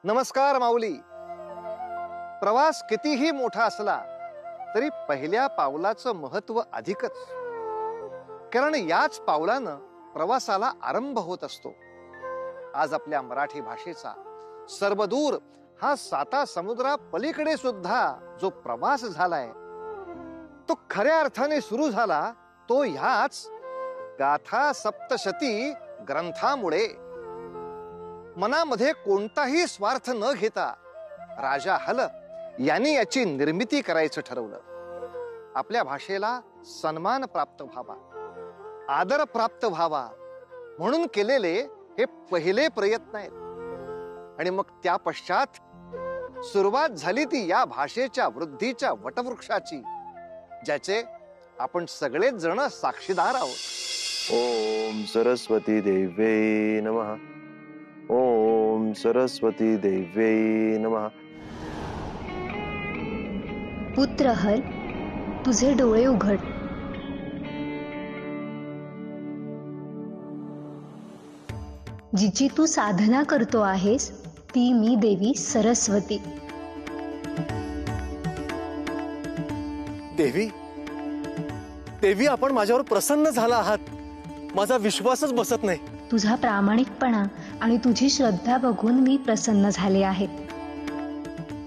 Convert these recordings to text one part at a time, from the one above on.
नमस्कार माऊली. प्रवास कितीही मोठा असला तरी पहिल्या पावलाचं महत्व अधिकच, कारण याच पावलानं प्रवासाला आरंभ होत असतो. आज आपल्या मराठी भाषेचा सर्वदूर हा 7 समुद्रा पलीकडे सुद्धा जो प्रवास झालाय तो खऱ्या अर्थाने सुरू झाला तो ह्याच गाथा सप्तशती ग्रंथामुळे. मनामध्ये कोणताही स्वार्थ न घेता राजा हल यांनी याची निर्मिती करायचं ठरवलं. आपल्या भाषेला सन्मान प्राप्त व्हावा, आदर प्राप्त व्हावा म्हणून केलेले हे पहिले प्रयत्न आहेत. आणि मग त्या पश्चात सुरुवात झाली ती या भाषेच्या वृद्धीच्या वटवृक्षाची, ज्याचे आपण सगळेच जण साक्षीदार आहोत. ओम सरस्वती देव्यै नमः. ओम सरस्वती देव्यै नमः. पुत्र हल, तुझे डोळे उघड. जिची तू साधना करतो आहेस ती मी देवी सरस्वती. देवी, देवी आपण माझ्यावर प्रसन्न झाला आहात. माझा विश्वासच बसत नाही. तुझा प्रामाणिकपणा आणि तुझी श्रद्धा बघून मी प्रसन्न झाले आहे.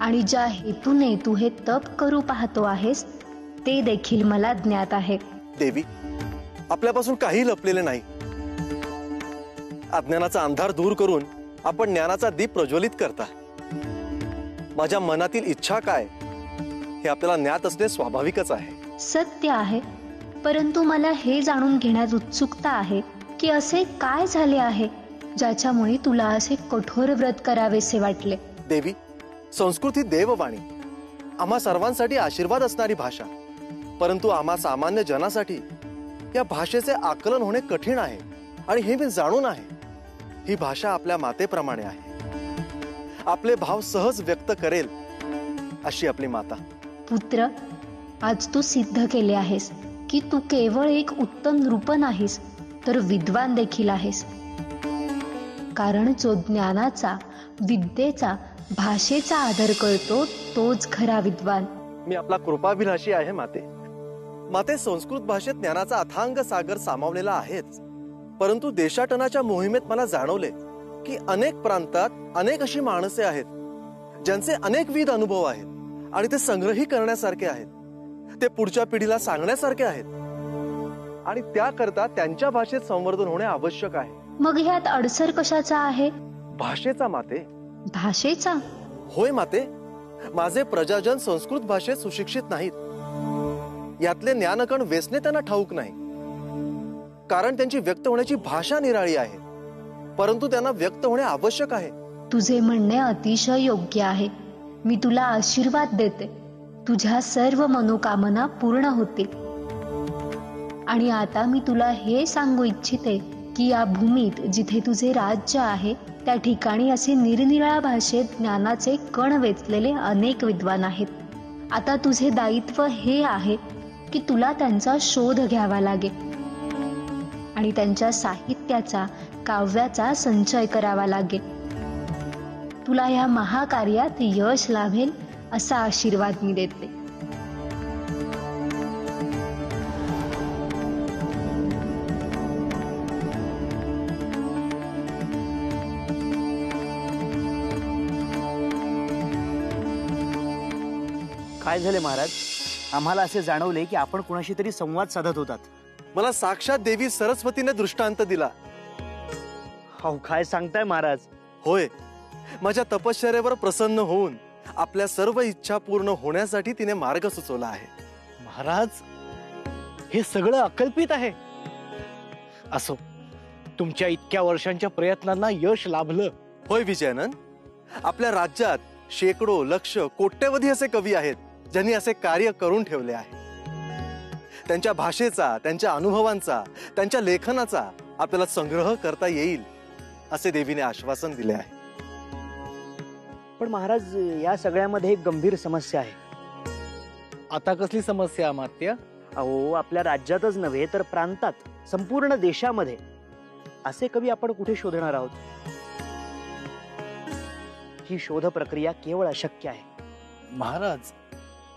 आणि ज्या हेतूने तू हे तप करू पाहतो आहेस ते देखील मला ज्ञात आहे. देवी, आपल्यापासून काही लपलेले नाही. अज्ञानाचा अंधार दूर करून आपण ज्ञानाचा दीप प्रज्वलित करता. माझ्या मनातील इच्छा काय हे आपल्याला ज्ञात असणे स्वाभाविकच आहे. सत्य आहे, परंतु मला हे जाणून घेण्यात उत्सुकता आहे की असे काय झाले आहे ज्याच्यामुळे तुला असे कठोर व्रत करावेसे वाटले. देवी, संस्कृत ही देववाणी, आम्हा सर्वांसाठी आशीर्वाद असणारी भाषा. परंतु आम्हा सामान्य जनासाठी या भाषेचे आकलन होणे कठीण आहे. आणि हे मी जाणून आहे. ही भाषा आपल्या मातेप्रमाणे आहे. आपले भाव सहज व्यक्त करेल अशी आपली माता. पुत्र, आज तू सिद्ध केले आहेस की तू केवळ एक उत्तम नृप नाहीस तर विद्वान देखील आहेस. कारण जो ज्ञानाचा, विद्येचा, भाषेचा आदर करतो तोच खरा विद्वान. मी आपला कृपाभिलाषी आहे माते. माते, संस्कृत भाषेत ज्ञानाचा अथांग सागर सामावलेला आहेच. परंतु देशाटनाच्या मोहिमेत मला जाणवले की अनेक प्रांतात अनेक अशी माणसे आहेत ज्यांचे अनेकविध अनुभव आहेत आणि ते संग्रही करण्यासारखे आहेत. ते पुढच्या पिढीला सांगण्यासारखे आहेत आणि त्याकरता त्यांच्या भाषेत संवर्धन होणे आवश्यक आहे. मग ह्यात अडसर कशाचा आहे? भाषेचा माते. भाषेचा? होय माते. माझे प्रजाजन संस्कृत भाषेत सुशिक्षित नाहीत. यातले ज्ञानकण वेचणे त्यांना ठाऊक नाही, कारण त्यांची व्यक्त होण्याची भाषा निराळी आहे. परंतु त्यांना व्यक्त होणे आवश्यक आहे. तुझे म्हणणे अतिशय योग्य आहे. मी तुला आशीर्वाद देते. तुझ्या सर्व मनोकामना पूर्ण होतील. आणि आता मी तुला हे सांगू इच्छिते की या भूमीत जिथे तुझे राज्य आहे त्या ठिकाणी असे निरनिराळ्या भाषेत ज्ञानाचे कण वेचलेले अनेक विद्वान आहेत. आता तुझे दायित्व हे आहे की तुला त्यांचा शोध घ्यावा लागेल आणि त्यांच्या साहित्याचा, काव्याचा संचय करावा लागेल. तुला या महाकार्यात यश लाभेल असा आशीर्वाद मी देते. काय झाले महाराज? आम्हाला असे जाणवले की आपण कुणाशी तरी संवाद साधत होतात. मला साक्षात देवी सरस्वतीने दृष्टांत दिला. अहो, काय सांगताय महाराज? होय, माझ्या तपश्चर्येवर प्रसन्न होऊन आपल्या सर्व इच्छा पूर्ण होण्यासाठी तिने मार्ग सुचवला आहे. महाराज, हे सगळं अकल्पित आहे. असो, तुमच्या इतक्या वर्षांच्या प्रयत्नांना यश लाभलं. होय विजयानंद, आपल्या राज्यात शेकडो, लक्ष, कोट्यवधी असे कवी आहेत ज्यांनी असे कार्य करून ठेवले आहे. त्यांच्या भाषेचा, त्यांच्या अनुभवांचा, त्यांच्या लेखनाचा आपल्याला संग्रह करता येईल असे देवीने आश्वासन दिले आहे. पण महाराज, या सगळ्यामध्ये एक गंभीर समस्या आहे. आता कसली समस्या अमात्य? अहो, आपल्या राज्यातच नव्हे तर प्रांतात, संपूर्ण देशामध्ये असे कवी आपण कुठे शोधणार आहोत? ही शोध प्रक्रिया केवळ अशक्य आहे। महाराज,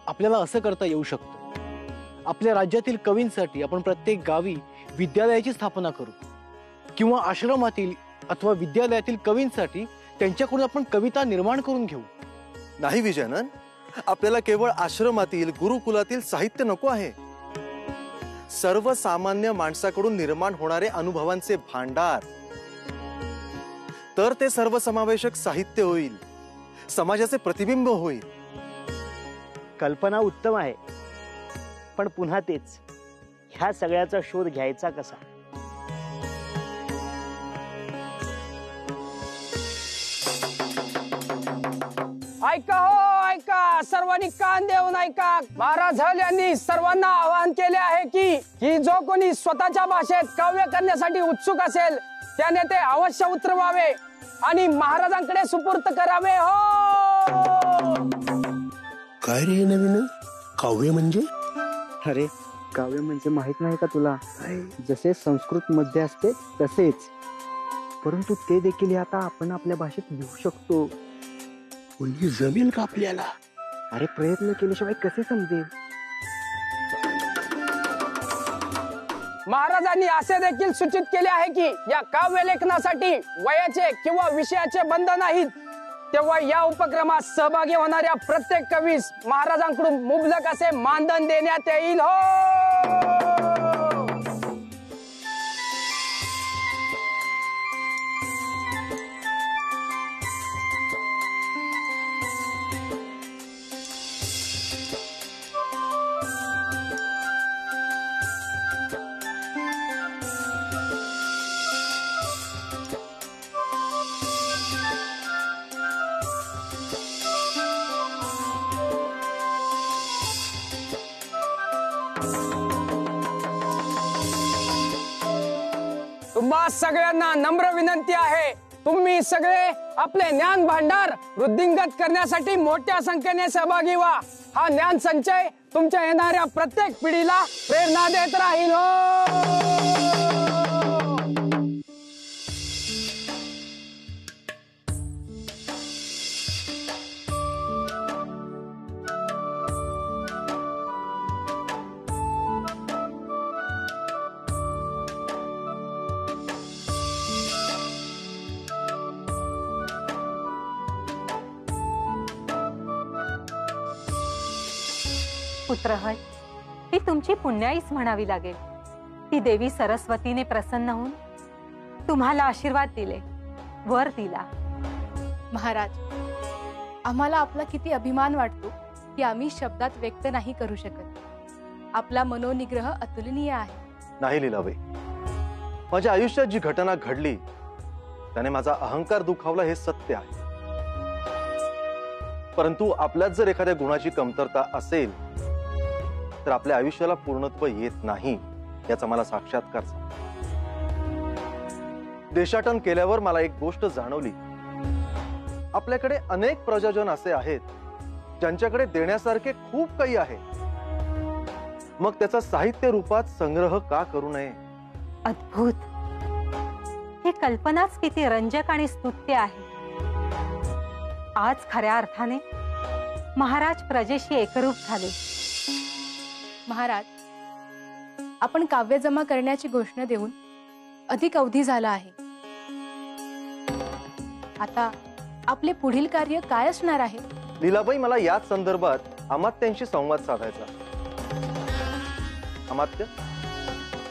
आपल्याला असं करता येऊ शकतं, आपल्या राज्यातील कवींसाठी आपण प्रत्येक गावी विद्यालयाची स्थापना करू, किंवा आश्रमातील अथवा विद्यालयातील कवींसाठी त्यांच्याकडून आपण कविता निर्माण करून घेऊ। नाही विजयनन, आपल्याला केवळ आश्रमातील गुरुकुलातील साहित्य नको आहे, सर्वसामान्य माणसाकडून निर्माण होणारे अनुभवांचे भांडार, तर ते सर्वसमावेशक साहित्य होईल, समाजाचे प्रतिबिंब होईल। कल्पना उत्तम आहे, पण पुन्हा तेच, ह्या सगळ्याचा शोध घ्यायचा कसा? ऐका हो ऐका, सर्वांनी कान देऊन ऐका। महाराज हल यांनी सर्वांना आवाहन केले आहे की जो कोणी स्वतःच्या भाषेत काव्य करण्यासाठी उत्सुक असेल त्याने ते अवश्य उतरवावे आणि महाराजांकडे सुपूर्त करावे। हो, काय रे नवीन काव्य म्हणजे? अरे काव्य म्हणजे माहित नाही का तुला? जसे संस्कृत मध्ये असते तसेच, परंतु ते देखील आता आपण आपल्या भाषेत लिहू शकतो। म्हणजे जमेल का आपल्याला? अरे प्रयत्न केल्याशिवाय कसे समजेल? महाराजांनी असे देखील सूचित केले आहे की या काव्य लेखनासाठी वयाचे किंवा विषयाचे बंधन नाहीत। तेव्हा या उपक्रमात सहभागी होणाऱ्या प्रत्येक कवीस महाराजांकडून मुबलक असे मानधन देण्यात येईल। हो, तुम्हा सगळ्यांना नम्र विनंती आहे, तुम्ही सगळे आपले ज्ञान भांडार वृद्धिंगत करण्यासाठी मोठ्या संख्येने सहभागी व्हा। हा ज्ञान संचय तुमच्या येणाऱ्या प्रत्येक पिढीला प्रेरणा देत राहील। हो, पुत्रहल, ही तुमची पुण्याईच म्हणावी लागेल। ती देवी सरस्वतीने प्रसन्न होऊन तुम्हाला आशीर्वाद दिले, वर दिला। महाराज, आम्हाला आपला किती अभिमान वाटतो की आम्ही शब्दात व्यक्त नाही करू शकत। आपला मनोनिग्रह अतुलनीय आहे। नाही लीलाबाई, माझ्या आयुष्यात जी घटना घडली त्याने माझा अहंकार दुखावला हे सत्य आहे, परंतु आपल्यात जर एखाद्या गुणाची कमतरता असेल तर आपल्या आयुष्याला पूर्णत्व येत नाही याचा मला साक्षात्कार झाला। देशाटन केल्यावर मला एक गोष्ट जाणवली, आपल्याकडे अनेक प्रजाजन असे आहेत ज्यांच्याकडे देण्यासारखे खूप काही आहे, मग त्याचा साहित्य रूपात संग्रह का करू नये? अद्भुत, ही कल्पनाच किती रंजक आणि स्तुत्य आहे। आज खऱ्या अर्थाने महाराज प्रजेशी एकरूप झाले। महाराज, आपण काव्य जमा करण्याची घोषणा देऊन अधिक अवधी झाला आहे। आता आपले पुढील कार्य काय असणार आहे? लीलाबाई, मला याच संदर्भात अमात्यांशी संवाद साधायचा। अमात्य,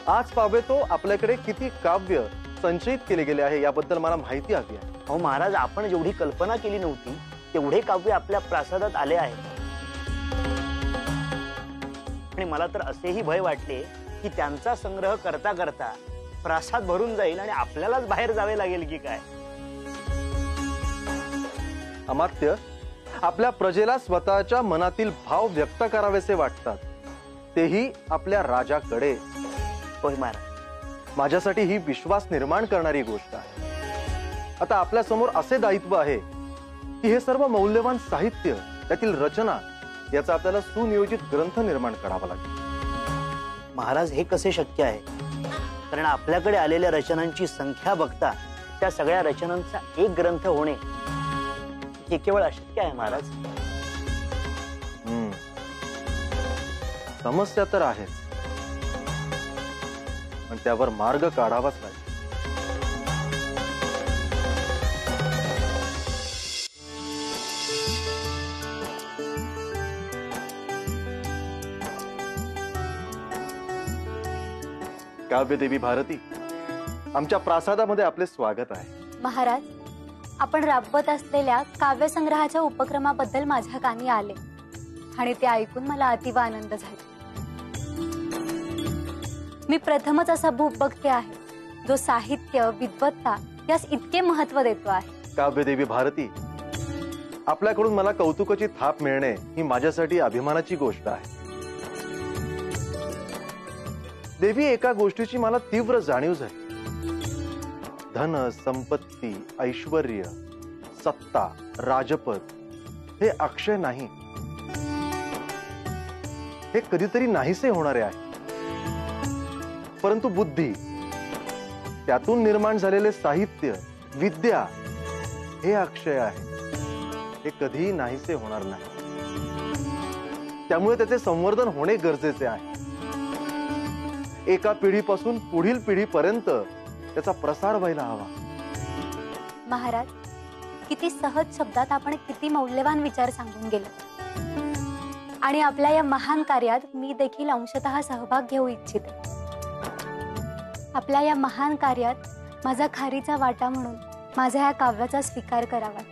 आज पावे तो आपल्याकडे किती काव्य संचयित केले गेले आहे याबद्दल मला माहिती हवी आहे। अहो महाराज, आपण जेवढी कल्पना केली नव्हती तेवढे काव्य आपल्या प्रासादात आले आहे। आणि मला तर असेही भय वाटले की त्यांचा संग्रह करता करता प्रासाद भरून जाईल आणि आपल्यालाच बाहेर जावे लागेल की काय। अमात्य, आपल्या प्रजेला स्वतःच्या मनातील भाव व्यक्त करावेसे वाटतात, तेही आपल्या राजाकडे। होय महाराज, माझ्यासाठी ही विश्वास निर्माण करणारी गोष्ट आहे। आता आपल्या समोर असे दायित्व आहे की हे सर्व मौल्यवान साहित्य, त्यातील रचना याचा आपल्याला सुनियोजित ग्रंथ निर्माण करावा लागेल। महाराज, हे कसे शक्य आहे? कारण आपल्याकडे आलेल्या रचनांची संख्या बघता त्या सगळ्या रचनांचा एक ग्रंथ होणे हे केवळ अशक्य आहे महाराज. समस्या तर आहे, पण त्यावर मार्ग काढावाच लागेल. काव्यदेवी भारती, आमच्या प्रासादामध्ये आपले स्वागत आहे. महाराज, आपण राबवत असलेल्या काव्यसंग्रहाच्या उपक्रमाबद्दल माझ्या कानी आले आणि ते ऐकून मला अतिव आनंद झाला. मी प्रथमच असा भूप बघते आहे जो साहित्य विद्वत्ता यास इतके महत्व देतो आहे. काव्यदेवी भारती, आपल्याकडून मला कौतुकाची थाप मिळणे ही माझ्यासाठी अभिमानाची गोष्ट आहे. देवी, एका गोष्टीची मला तीव्र जाणीव झाली. धन, संपत्ती, ऐश्वर्य, सत्ता, राजपद हे अक्षय नाही, हे कधीतरी नाहीसे होणारे आहे. परंतु बुद्धी, त्यातून निर्माण झालेले साहित्य, विद्या हे अक्षय आहे, हे कधीही नाहीसे होणार नाही. त्यामुळे त्याचे संवर्धन होणे गरजेचे आहे. एका पिढीपासून पुढील पिढीपर्यंत त्याचा प्रसार व्हायला हवा. महाराज, किती सहज शब्दात आपण किती मौल्यवान विचार सांगून गेले आणि आपल्या या महान कार्यात मी देखील अंशतः सहभाग घेऊ इच्छिते. आपल्या या महान कार्यात माझा खारीचा वाटा म्हणून माझ्या या काव्याचा स्वीकार करावा.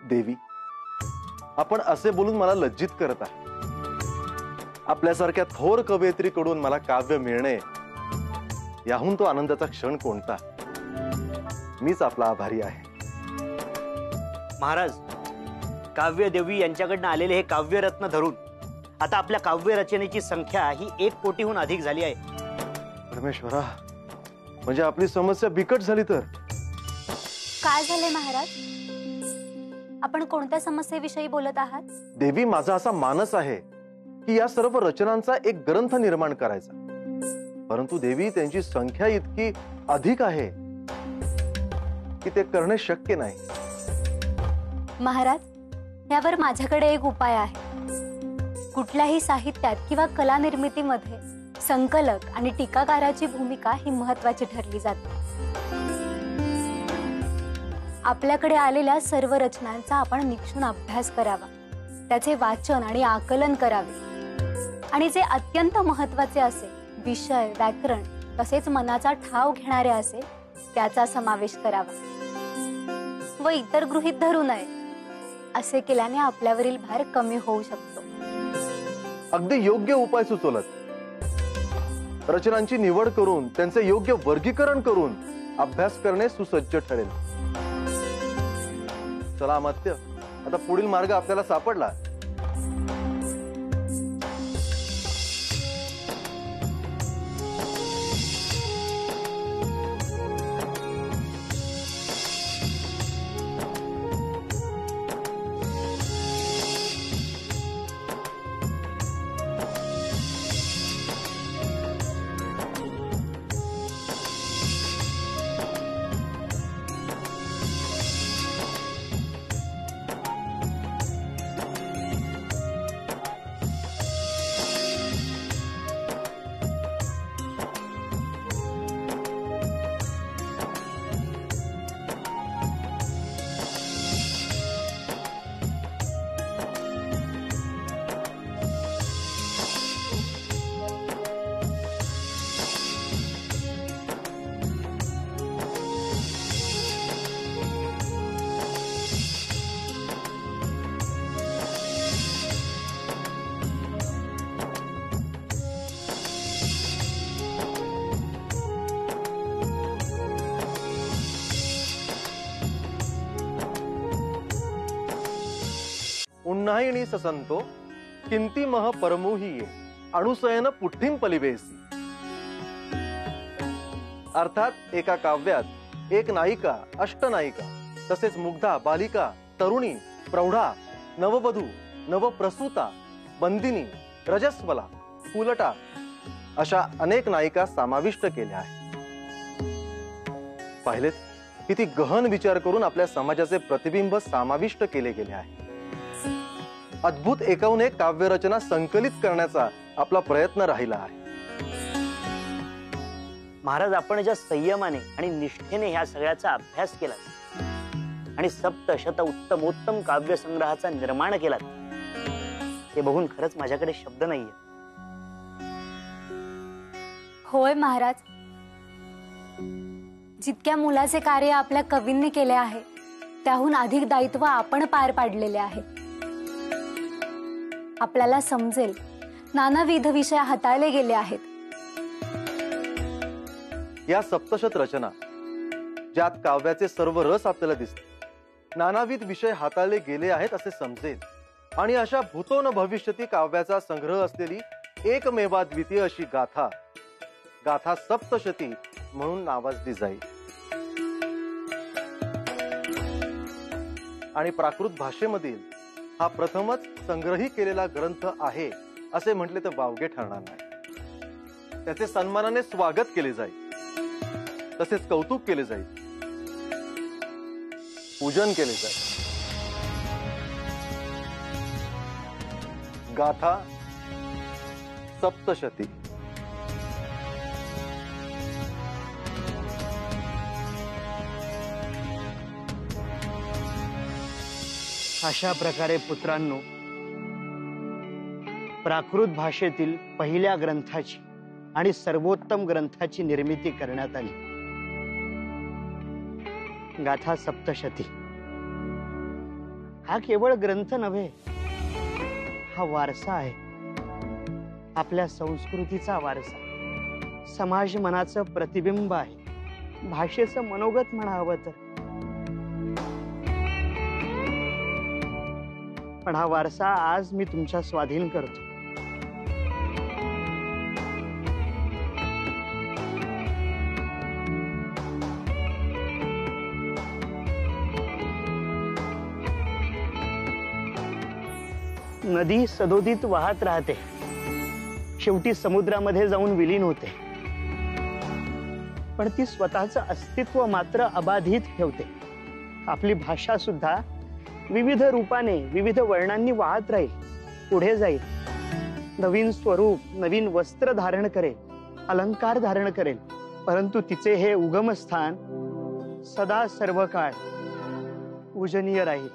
देवी, आपण असे बोलून मला लज्जित करत आहे. आपल्यासारख्या थोर कवयित्रीकडून मला काव्य मिळणे, याहून तो आनंदाचा क्षण कोणता. मीच आपला आभारी आहे. महाराज, काव्यदेवी यांच्याकडनं आलेले हे काव्यरत्न धरून आता आपल्या काव्य रचनेची संख्या ही 1 कोटीहून अधिक झाली आहे. परमेश्वरा, म्हणजे आपली समस्या बिकट झाली तर. काय झाले महाराज? आपण कोणत्या समस्येविषयी बोलत आहात? देवी, माझा असा मानस आहे की या सर्व रचनांचा एक ग्रंथ निर्माण करायचा. परंतु देवी, त्यांची संख्या इतकी अधिक आहे की ते करणे शक्य नाही. महाराज, यावर माझ्याकडे एक उपाय आहे. कुठल्याही साहित्यात किंवा कला निर्मितीमध्ये संकलक आणि टीकाकाराची भूमिका ही महत्वाची ठरली जाते. आपल्याकडे आलेल्या सर्व रचनांचा आपण निक्षून अभ्यास करावा, त्याचे वाचन आणि आकलन करावे आणि जे अत्यंत महत्वाचे असेल, विषय, व्याकरण तसेच मनाचा ठाव घेणारे असेल, त्याचा समावेश करावा व इतर गृहीत धरू नये. असे केल्याने आपल्यावरील भार कमी होऊ शकतो. अगदी योग्य उपाय सुचवलात. रचनांची निवड करून त्यांचे योग्य वर्गीकरण करून अभ्यास करणे सुसज्ज ठरेल. चला अमात्य, आता पुढील मार्ग आपल्याला सापडला. उन्हाळी ससंतो किंती मह परमुहीये अणुसयन पुठ्ठीम पलिवेसी. अर्थात एका काव्यात एक नायिका, अष्टनायिका तसेच मुग्धा, बालिका, तरुणी, प्रौढा, नववधू, नवप्रसूता, बंदिनी, रजस्वला, फुलटा अशा अनेक नायिका समाविष्ट केल्या आहेत. पाहिलेत किती गहन विचार करून आपल्या समाजाचे प्रतिबिंब समाविष्ट केले गेले आहे. अद्भुत एकाहून एक काव्यरचना संकलित करण्याचा आपला प्रयत्न राहिला आहे. महाराज, आपण ज्या संयमाने आणि निष्ठेने ह्या सगळ्याचा अभ्यास केला आणि सप्तशत उत्तमोत्तम काव्य संग्रहाचा निर्माण केला, ते बघून खरंच माझ्याकडे शब्द नाहीये. होय महाराज, जितक्या मुलाचे कार्य आपल्या कवींनी केले आहे त्याहून अधिक दायित्व आपण पार पाडलेले आहे. आपल्याला समजेल नानाविध विषय हाताळले गेले आहेत. या सप्तशत रचना ज्यात काव्याचे सर्व रस आपल्याला दिसते, नानाविध विषय हाताळले गेले आहेत असे समजेल आणि अशा भूतो न भविष्यती काव्याचा संग्रह असलेली एकमेवाद्वितीय अशी गाथा, गाथा सप्तशती म्हणून नावाजली जाईल. आणि प्राकृत भाषेमधील हा प्रथमच संग्रही केलेला ग्रंथ आहे असे म्हटले तर वावगे ठरणार नाही. त्याचे सन्मानाने स्वागत केले जाईल, तसेच कौतुक केले जाईल, पूजन केले जाईल. गाथा सप्तशती. अशा प्रकारे पुत्रांनो, प्राकृत भाषेतील पहिल्या ग्रंथाची आणि सर्वोत्तम ग्रंथाची निर्मिती करण्यात आली. गाथा सप्तशती हा केवळ ग्रंथ नव्हे, हा वारसा आहे. आपल्या संस्कृतीचा वारसा, समाज मनाचं प्रतिबिंब आहे, भाषेचं मनोगत म्हणावं तर. पण हा वारसा आज मी तुमच्या स्वाधीन करतो. नदी सदोदित वाहत राहते, शेवटी समुद्रामध्ये जाऊन विलीन होते, पण ती स्वतःचं अस्तित्व मात्र अबाधित ठेवते. आपली भाषा सुद्धा विविध रूपाने, विविध वर्णांनी वाहत राहील, पुढे जाईल, नवीन स्वरूप, नवीन वस्त्र धारण करेल, अलंकार धारण करेल, परंतु तिचे हे उगमस्थान सदा सर्व काळ पूजनीय राहील.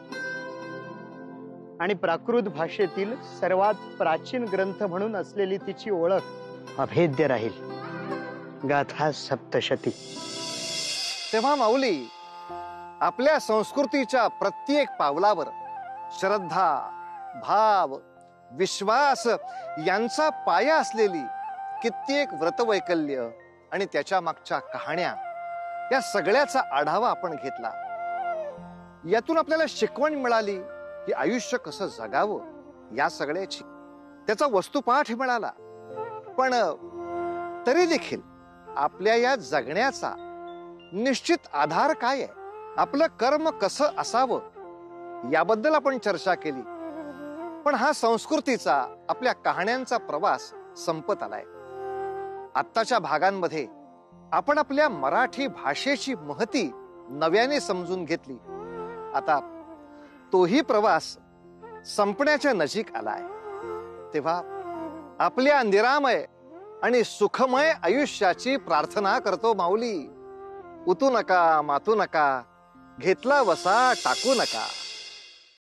आणि प्राकृत भाषेतील सर्वात प्राचीन ग्रंथ म्हणून असलेली तिची ओळख अभेद्य राहील. गाथा सप्तशती. तेव्हा माऊली, आपल्या संस्कृतीच्या प्रत्येक पावलावर श्रद्धा, भाव, विश्वास यांचा पाया असलेली कित्येक व्रतवैकल्य आणि त्याच्या मागच्या कहाण्या, या सगळ्याचा आढावा आपण घेतला. यातून आपल्याला शिकवण मिळाली की आयुष्य कसं जगावं या सगळ्याची, त्याचा वस्तुपाठ मिळाला. पण तरी देखील आपल्या या जगण्याचा निश्चित आधार काय आहे, आपलं कर्म कसं असावं याबद्दल आपण चर्चा केली. पण हा संस्कृतीचा, आपल्या कहाण्यांचा प्रवास संपत आलाय. आत्ताच्या भागांमध्ये आपण आपल्या मराठी भाषेची महती नव्याने समजून घेतली. आता तोही प्रवास संपण्याच्या नजीक आलाय. तेव्हा आपल्या निरामय आणि सुखमय आयुष्याची प्रार्थना करतो माऊली. उतू नका, मातू नका, घेतला वसा टाकू नका.